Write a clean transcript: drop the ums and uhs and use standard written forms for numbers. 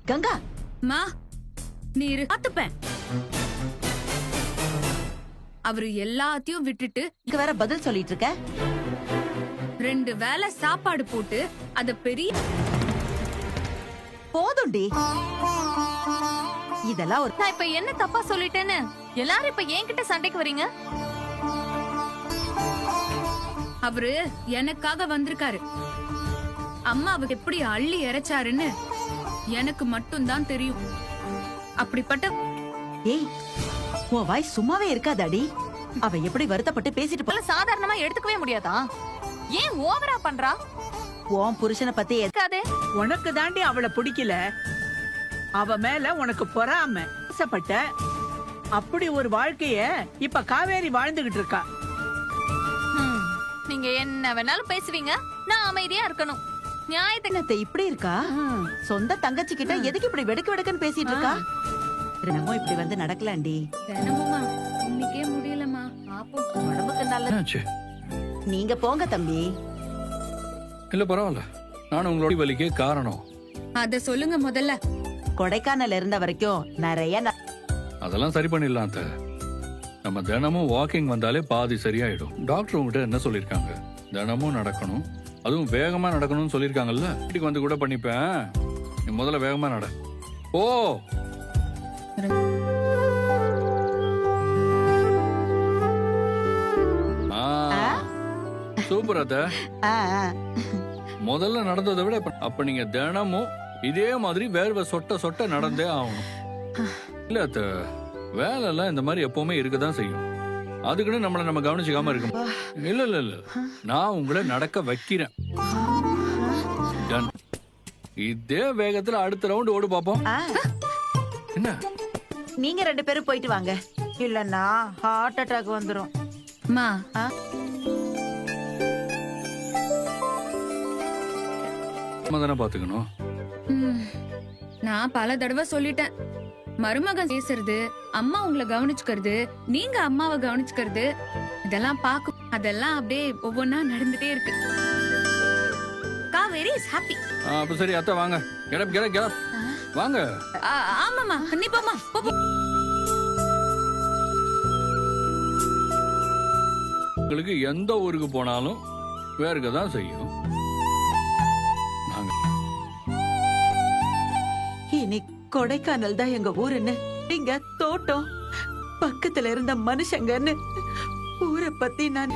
கங்கா, மா நீரு பாத்துப்பேன். அவரு எல்லாத்தையும் விட்டுட்டு இங்க வேற பதில் சொல்லிட்டு இருக்க. 2 வேளை சாப்பாடு போட்டு அத பெரிய போதும்டி. இதெல்லாம் ஒரு நான் இப்ப என்ன தப்பா சொல்லிட்டேன்னு எல்லாரும் இப்ப என்கிட்ட சண்டைக்கு வரீங்க? அவரு எனக்காக வந்திருக்காரு. அம்மாவுக்கு எப்படி அள்ளி இறைச்சாருன்னு எனக்கு மட்டும்தான் தெரியும். அப்படிப்பட்ட ஏய், உன் வாய் சும்மாவே இருக்காதாடி. அவ எப்படி வருத்தப்பட்டு பேசிட்டு போல சாதாரணமா எடுத்துக்கவே முடியாதா? ஏன் ஓவரா பண்றா? உன் புருஷனை பத்தி இருக்காதே. உனக்கு தாண்டி அவளை பிடிக்கல, அவ மேல உனக்கு பொறாம ஆசைப்பட்ட. அப்படி ஒரு வாழ்க்கைய இப்ப காவேரி வாழ்ந்துகிட்டு இருக்கா. நீங்க என்ன வேணாலும் பேசுவீங்க, நான் அமைதியா இருக்கணும். நியாயத்தை இப்படி இருக்கா? சொந்த தங்கச்சி கிட்ட எதுக்கு இப்படி வெடுக்கு வெடுக்குன்னு பேசிட்டு இருக்கா? தினமும் இப்படி வந்து நடக்கலாண்டி. தினமுமா? இன்னைக்கே முடியலமா. பாப்போம். உடம்புக்கு நல்லது. என்னாச்சு? நீங்க போங்க தம்பி. இல்ல பரவாயில்ல, நானும் உங்களோட வலிக்கே காரணம். அத சொல்லுங்க முதல்ல. கொடைக்கானல் இருந்த வரைக்கும் நிறைய அதெல்லாம் சரி பண்ணிடலாம் அத்தை. நம்ம தினமும் வாக்கிங் வந்தாலே பாதி சரியாயிடும். டாக்டர் உங்ககிட்ட என்ன சொல்லிருக்காங்க? தினமும் நடக்கணும், அதுவும் வேகமா நடக்கணும்னு சொல்லிருக்காங்கல்ல. வீட்டுக்கு வந்து கூட பண்ணிப்பேன். நீ முதல்ல வேகமா நட. ஓ சூப்பர் அத்தை. முதல்ல நடந்ததை விட அப்ப நீங்க தினமும் இதே மாதிரி வேர்வை சொட்ட சொட்ட நடந்தே ஆகணும். இல்ல அத்தை, வேலை எல்லாம் இந்த மாதிரி எப்பவுமே இருக்கதான் செய்யும். அதுக்குன்னு நம்மள நம்ம கவனிச்சுக்காம இருக்க. இல்ல இல்ல இல்ல, நான் உங்களை நடக்க வைக்கிறேன். இதே வேகத்துல அடுத்த ரவுண்ட் ஓடு பாப்போம். என்ன நீங்க 2 பேரும் போயிட்டு வாங்க, இல்லன்னா ஹார்ட் அட்டாக் வந்துரும். மா தானே பாத்துக்கணும். நான் பல தடவை சொல்லிட்டேன். மருமகன் பேசுறது, அம்மா உங்களை கவனிச்சுக்கிறது, நீங்க அம்மாவை கவனிச்சுக்கிறது, இதெல்லாம் பாக்கும். அதெல்லாம் அப்படியே ஒவ்வொன்னா நடந்துட்டே இருக்கு. Kaveri is happy. அப்ப சரி அத்தை, வாங்க. கெடப் கெடப் கெடப் வாங்க. ஆமாமா, நீ போமா. உங்களுக்கு எந்த ஊருக்கு போனாலும் வேர்க்க தான் செய்யும். இனி கொடைக்கானல் தான் எங்க ஊருன்னு, இங்க தோட்டம் பக்கத்துல இருந்த மனுஷங்கன்னு ஊரை பத்தி நான்